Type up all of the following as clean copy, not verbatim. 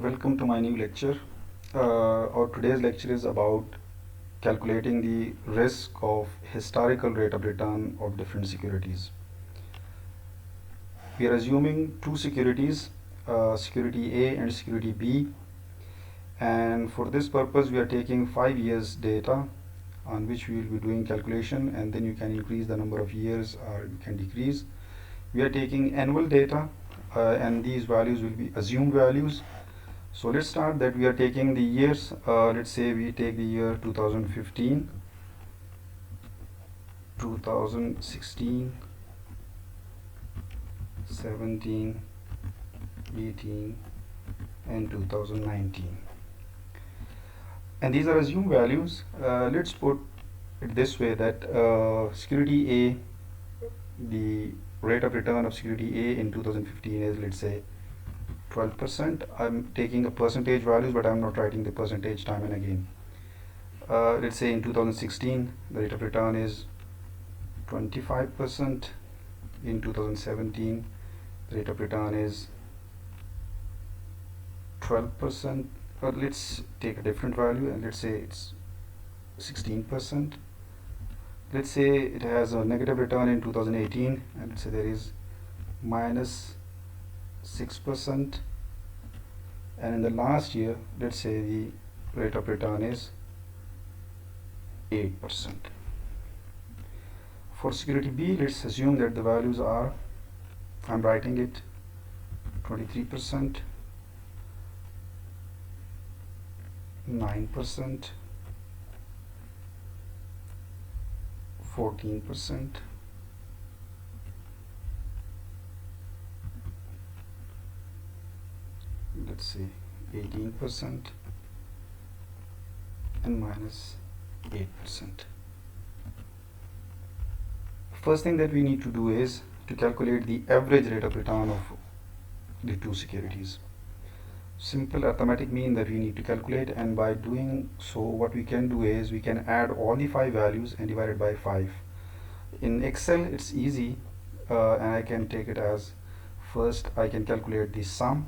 Welcome to my new lecture. Our today's lecture is about calculating the risk of historical rate of return of different securities. We are assuming two securities, security A and security B, and for this purpose we are taking 5 years data on which we will be doing calculation, and then you can increase the number of years or you can decrease. We are taking annual data and these values will be assumed values. So let's start that we are taking the years. Let's say we take the year 2015, 2016, 17, 18 and 2019, and these are assumed values. Let's put it this way that security A, the rate of return of security A in 2015 is, let's say, 12%. I'm taking a percentage values, but I'm not writing the percentage time and again. Let's say in 2016 the rate of return is 25%. In 2017 the rate of return is 12%. Let's take a different value and let's say it's 16%. Let's say it has a negative return in 2018 and let's say there is minus 6%, and in the last year let's say the rate of return is 8%. For security B, let's assume that the values are, I'm writing it, 23%, 9%, 14%, let's say 18%, and minus 8%. First thing that we need to do is to calculate the average rate of return of the two securities. Simple arithmetic mean that we need to calculate, and by doing so what we can do is we can add all the 5 values and divide it by 5. In Excel it's easy, and I can take it as, first I can calculate the sum.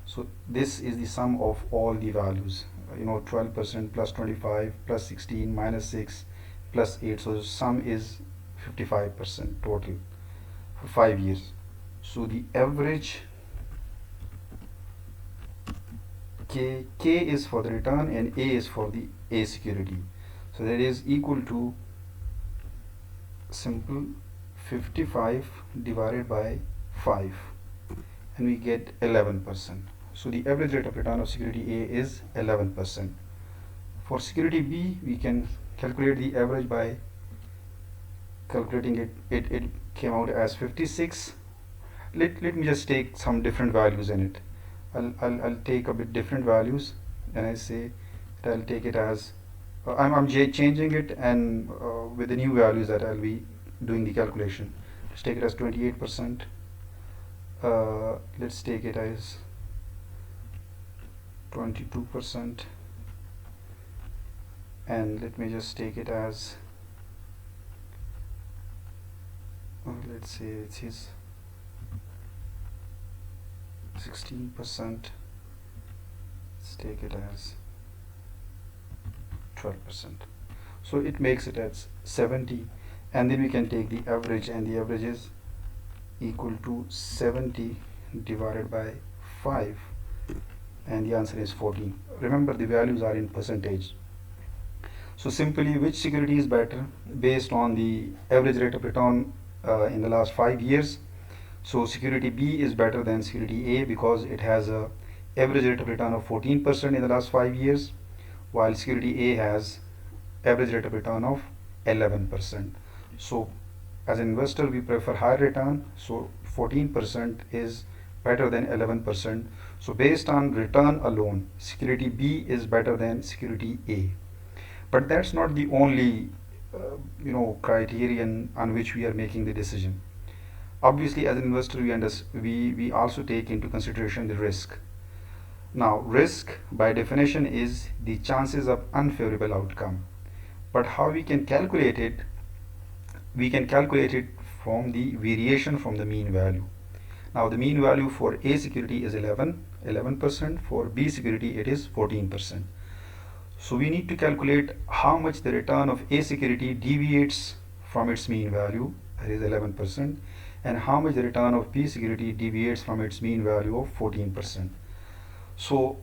So this is the sum of all the values, 12% plus 25 plus 16 minus 6 plus 8, so the sum is 55% total for 5 years. So the average K is for the return and A is for the A security, so that is equal to simple 55 divided by 5, and we get 11%. So the average rate of return of security A is 11%. For security B, we can calculate the average by calculating it came out as 56. Let me just take some different values in it. I'll take a bit different values, and I say that I'll take it as I'm changing it, and with the new values that I'll be doing the calculation. Let's take it as 28%. Let's take it as 22%, and let me just take it as, let's say it is 16%. Let's take it as 12%. So it makes it as 70, and then we can take the average, and the average is equal to 70 divided by 5, and the answer is 14. Remember, the values are in percentage. So simply, which security is better based on the average rate of return in the last 5 years? So security B is better than security A because it has a average rate of return of 14% in the last 5 years, while security A has average rate of return of 11%. So as an investor, we prefer higher return, so 14% is better than 11%. So based on return alone, security B is better than security A. But that's not the only criterion on which we are making the decision. Obviously, as an investor, we also take into consideration the risk. Now, risk by definition is the chances of unfavorable outcome. But how we can calculate it? We can calculate it from the variation from the mean value. Now the mean value for A security is 11, 11%. For B security it is 14%. So we need to calculate how much the return of A security deviates from its mean value, that is 11%, and how much the return of B security deviates from its mean value of 14%. So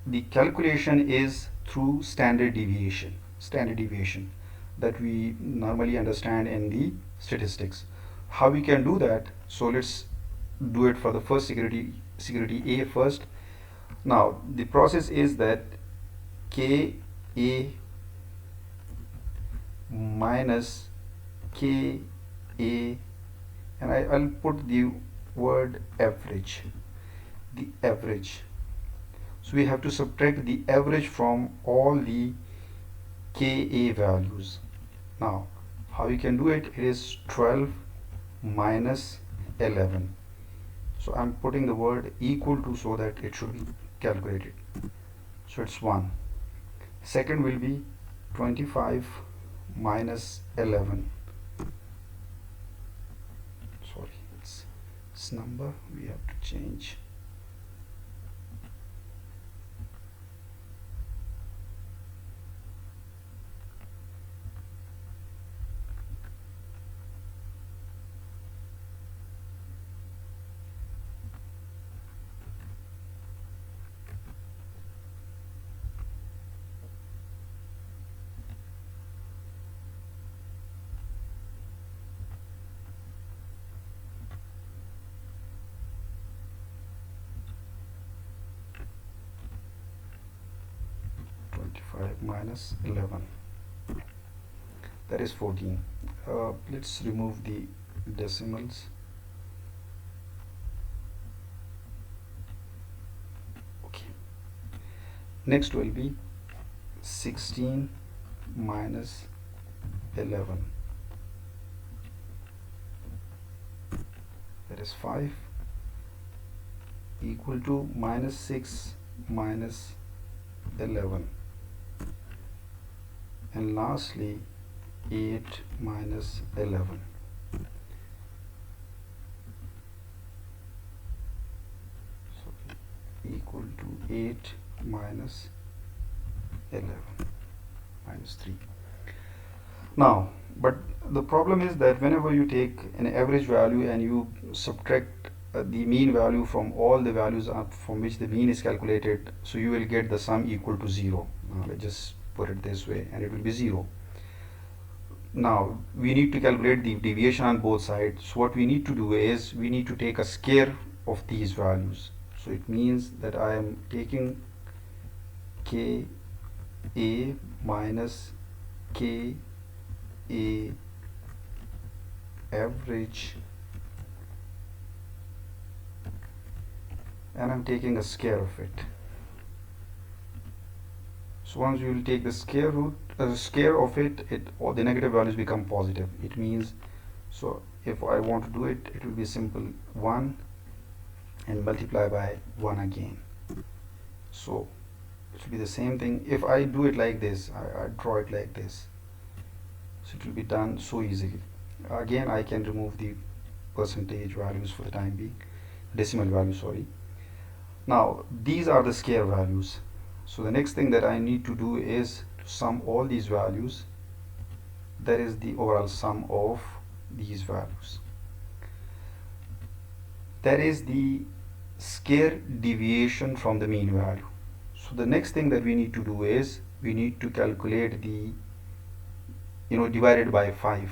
the calculation is through standard deviation that we normally understand in the statistics. How we can do that? So let's do it for the first security A first. Now the process is that KA minus KA, and I'll put the word average, the average. So we have to subtract the average from all the KA values. Now how we can do it? It is 12 minus 11. So I'm putting the word equal to so that it should be calculated. So it's 1. Second will be 25 minus 11. Sorry, it's number we have to change. Minus 11, that is 14. Let's remove the decimals. Okay, next will be 16 minus 11, that is 5, equal to minus 6 minus 11, and lastly 8 minus 11. So equal to 8 minus 11 minus 3. Now, but the problem is that whenever you take an average value and you subtract the mean value from all the values up from which the mean is calculated, so you will get the sum equal to 0. Let's just put it this way, and it will be 0. Now we need to calculate the deviation on both sides. So what we need to do is we need to take a square of these values. So it means that I am taking KA minus KA average, and I'm taking a square of it. So once you will take the square root, square of it, all the negative values become positive. It means, so if I want to do it, it will be simple 1 and multiply by 1 again. So it will be the same thing. If I do it like this, I draw it like this, so it will be done so easily. Again, I can remove the percentage values for the time being, decimal values, sorry. Now these are the square values. So the next thing that I need to do is to sum all these values. That is the overall sum of these values. That is the square deviation from the mean value. So the next thing that we need to do is we need to calculate the, divided by 5,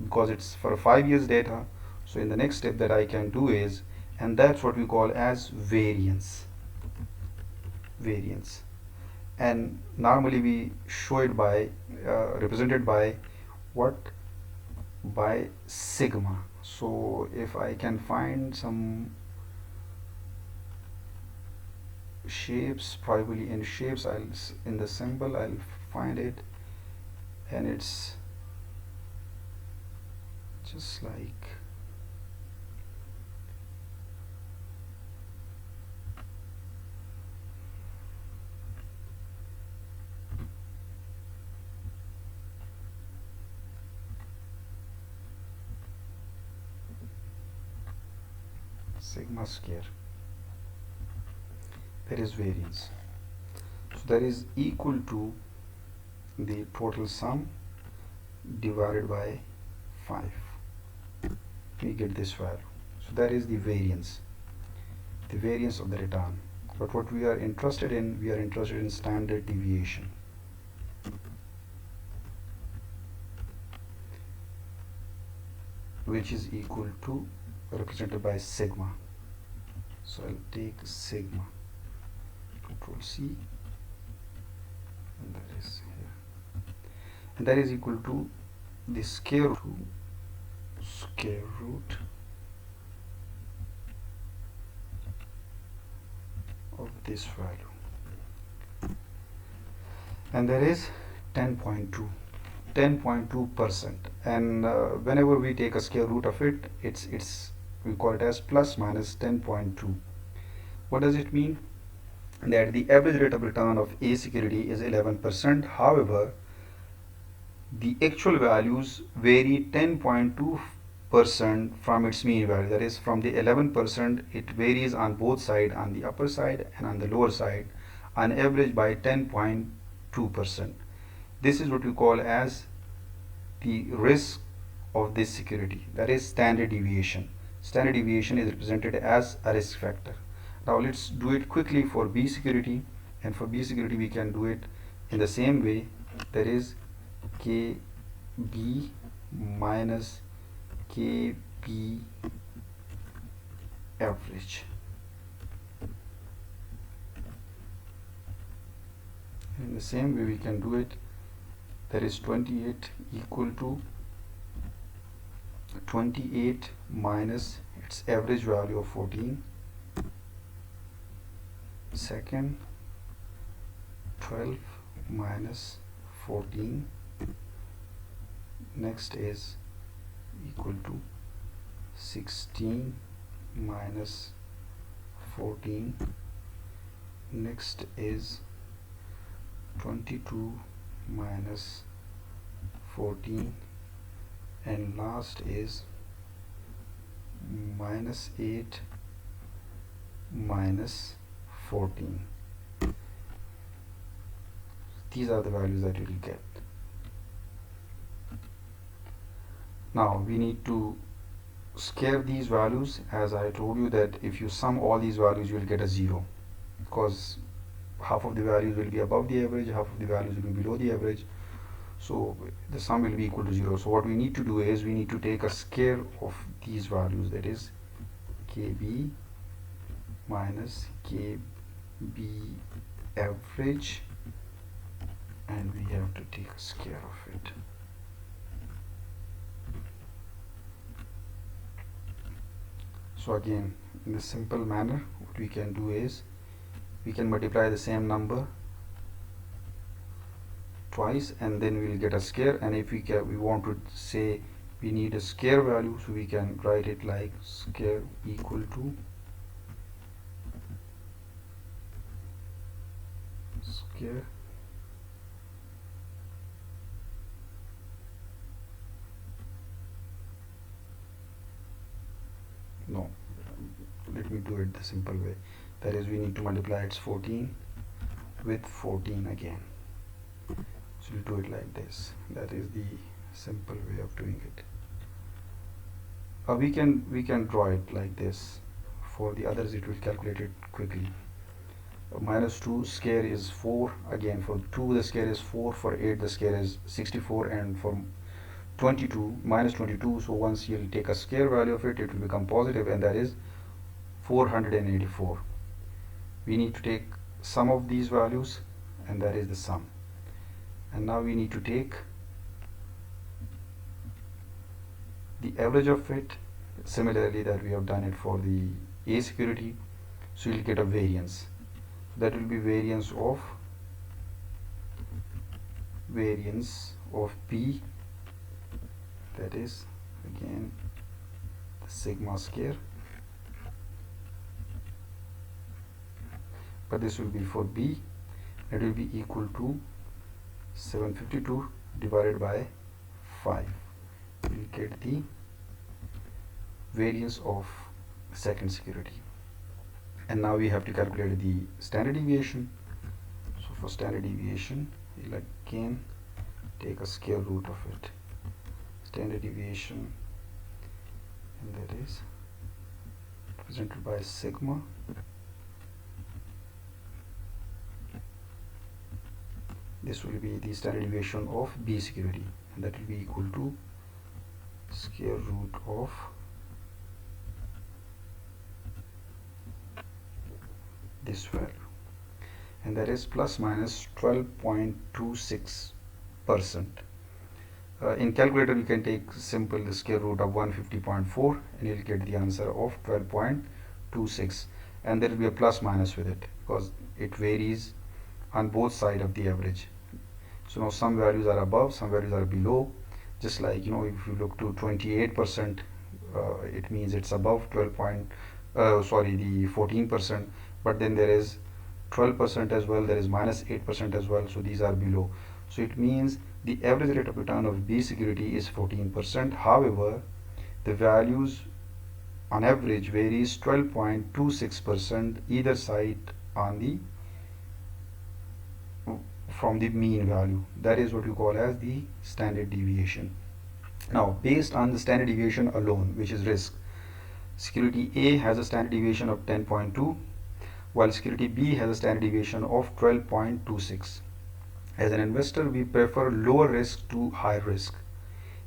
because it's for 5 years data. So in the next step that I can do is, and that's what we call as variance. And normally we show it by represented by what? By sigma. So if I can find some shapes, probably in shapes, in the symbol I'll find it, and it's just like sigma square. That is variance. So that is equal to the total sum divided by 5. We get this value. So that is the variance of the return. But what we are interested in, we are interested in standard deviation. Which is equal to, represented by sigma. So I'll take sigma, Control C, and that is here. And that is equal to the square root of this value, and that is 10.2%. And whenever we take a square root of it, we call it as plus minus 10.2. What does it mean? That the average rate of return of a security is 11%. However, the actual values vary 10.2% from its mean value. That is, from the 11%, it varies on both sides, on the upper side and on the lower side, on average by 10.2%. This is what we call as the risk of this security. That is standard deviation. Standard deviation is represented as a risk factor. Now let's do it quickly for B security, and for B security we can do it in the same way. That is KB minus KB average. In the same way we can do it. That is 28 equal to 28 minus its average value of 14. Second, 12 minus 14. Next is equal to 16 minus 14. Next is 22 minus 14, and last is minus 8 minus 14. These are the values that you will get. Now we need to scale these values. As I told you that if you sum all these values, you will get a 0, because half of the values will be above the average, half of the values will be below the average, so the sum will be equal to 0. So what we need to do is we need to take a square of these values, that is KB minus KB average, and we have to take a square of it. So again, in a simple manner, what we can do is we can multiply the same number twice, and then we will get a square. And if we want to say we need a square value, so we can write it like square equal to square no let me do it the simple way. That is, we need to multiply its 14 with 14 again. So we'll do it like this. That is the simple way of doing it. We can draw it like this. For the others, it will calculate it quickly. Minus 2 square is 4. Again, for 2 the square is 4. For 8 the square is 64, and for 22 minus 22. So once you'll take a square value of it, it will become positive, and that is 484. We need to take sum of these values, and that is the sum. And now we need to take the average of it, similarly that we have done it for the A security. So you'll get a variance. That will be variance of P, that is again the sigma square, but this will be for B. It will be equal to 752 divided by 5. We will get the variance of second security. And now we have to calculate the standard deviation. So for standard deviation, we'll again take a square root of it. Standard deviation, and that is represented by sigma this will be the standard deviation of B security, and that will be equal to square root of this value, and that is plus minus 12.26%. In calculator you can take simple the square root of 150.4 and you'll get the answer of 12.26, and there will be a plus minus with it because it varies on both sides of the average. So now some values are above, some values are below. Just like, you know, if you look to 28%, it means it's above 12 the 14%, but then there is 12% as well, there is minus 8% as well, so these are below. So it means the average rate of return of B security is 14%. However, the values on average varies 12.26% either side on the from the mean value. That is what you call as the standard deviation. Now, based on the standard deviation alone, which is risk, security A has a standard deviation of 10.2, while security B has a standard deviation of 12.26. As an investor, we prefer lower risk to high risk.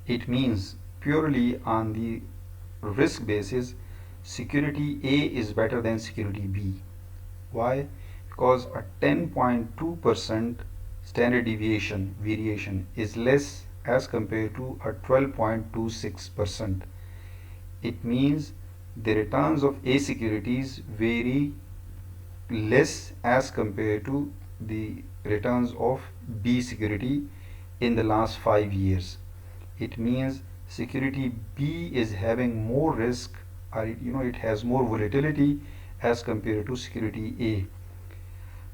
It means purely on the risk basis, security A is better than security B. Why? Because a 10.2% standard deviation variation is less as compared to a 12.26%. It means the returns of A securities vary less as compared to the returns of B security in the last 5 years. It means security B is having more risk, or it has more volatility as compared to security A.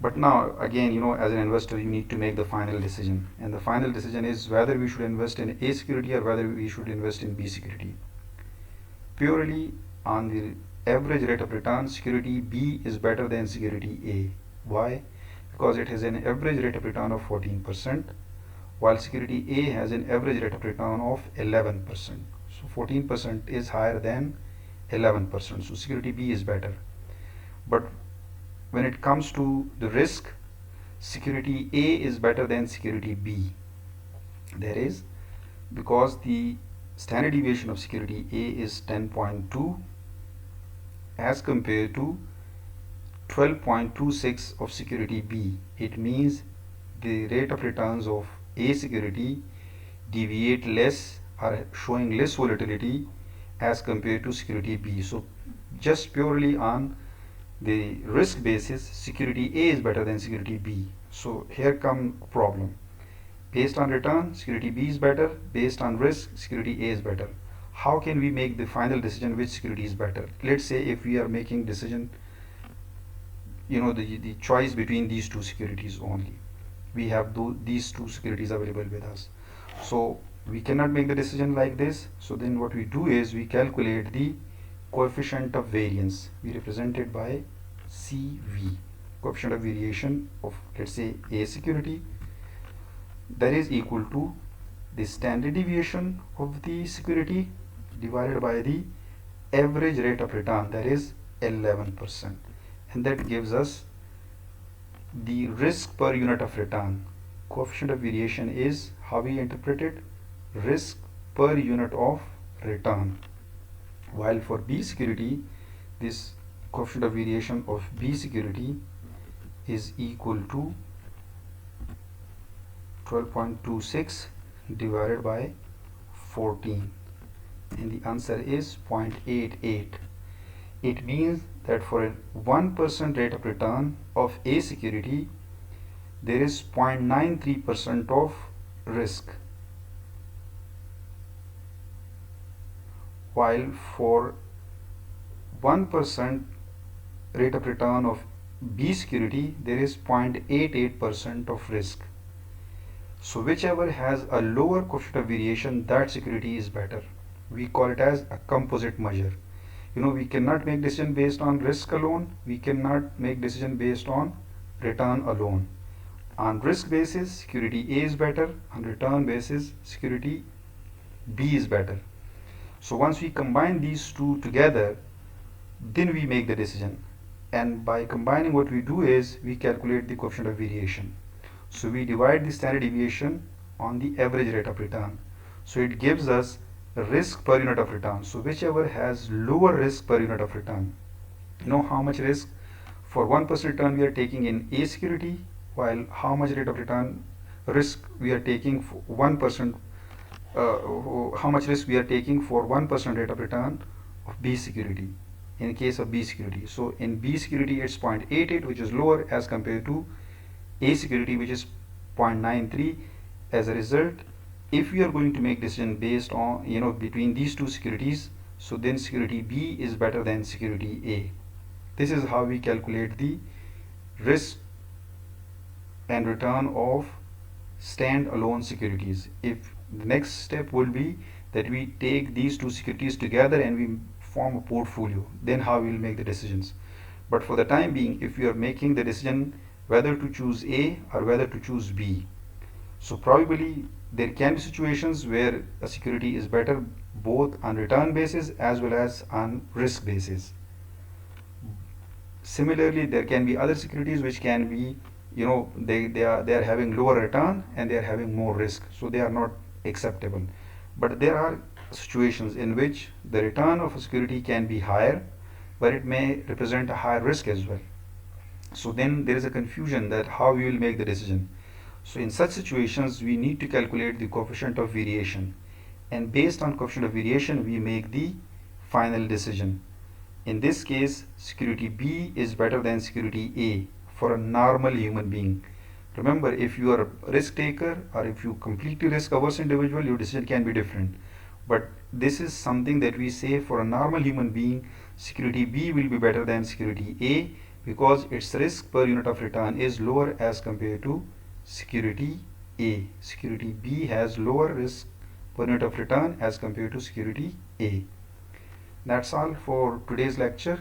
But now again, as an investor, you need to make the final decision, and the final decision is whether we should invest in A security or whether we should invest in B security. Purely on the average rate of return, security B is better than security A. Why? Because it has an average rate of return of 14%, while security A has an average rate of return of 11%. So 14% is higher than 11%. So security B is better. But when it comes to the risk, security A is better than security B. That is because the standard deviation of security A is 10.2 as compared to 12.26 of security B. It means the rate of returns of A security deviate less, are showing less volatility as compared to security B. So just purely on the risk basis, security A is better than security B. So here come a problem. Based on return, security B is better. Based on risk, security A is better. How can we make the final decision which security is better? Let's say if we are making decision, the choice between these two securities only. We have these two securities available with us. So we cannot make the decision like this. So then what we do is we calculate the coefficient of variance. We represent it by CV, coefficient of variation of, let's say, A security. That is equal to the standard deviation of the security divided by the average rate of return, that is 11%, and that gives us the risk per unit of return. Coefficient of variation is how we interpret it, risk per unit of return. While for B security, this coefficient of variation of B security is equal to 12.26 divided by 14, and the answer is 0.88. It means that for a 1% rate of return of A security, there is 0.93% of risk, while for 1% rate of return of B security, there is 0.88% of risk. So whichever has a lower coefficient of variation, that security is better. We call it as a composite measure. We cannot make decision based on risk alone, we cannot make decision based on return alone. On risk basis, security A is better. On return basis, security B is better. So once we combine these two together, then we make the decision. And by combining, what we do is we calculate the coefficient of variation. So we divide the standard deviation on the average rate of return. So it gives us risk per unit of return. So whichever has lower risk per unit of return. How much risk for 1% return we are taking in A security, while how much rate of return risk we are taking for 1%, how much risk we are taking for 1% rate of return of B security in case of B security. So in B security it's 0.88, which is lower as compared to A security, which is 0.93. As a result, if we are going to make decision based on between these two securities, so then security B is better than security A. This is how we calculate the risk and return of stand-alone securities. If the next step will be that we take these two securities together and we form a portfolio, then how we will make the decisions. But for the time being, if we are making the decision whether to choose A or whether to choose B, so probably there can be situations where a security is better both on return basis as well as on risk basis. Similarly, there can be other securities which can be, they are having lower return and they are having more risk, so they are not acceptable. But there are situations in which the return of a security can be higher, but it may represent a higher risk as well. So then there is a confusion that how we will make the decision. So in such situations, we need to calculate the coefficient of variation, and based on coefficient of variation, we make the final decision. In this case, security B is better than security A for a normal human being. Remember, if you are a risk taker or if you completely risk averse individual, your decision can be different. But this is something that we say for a normal human being, security B will be better than security A because its risk per unit of return is lower as compared to security A. Security B has lower risk per unit of return as compared to security A. That's all for today's lecture.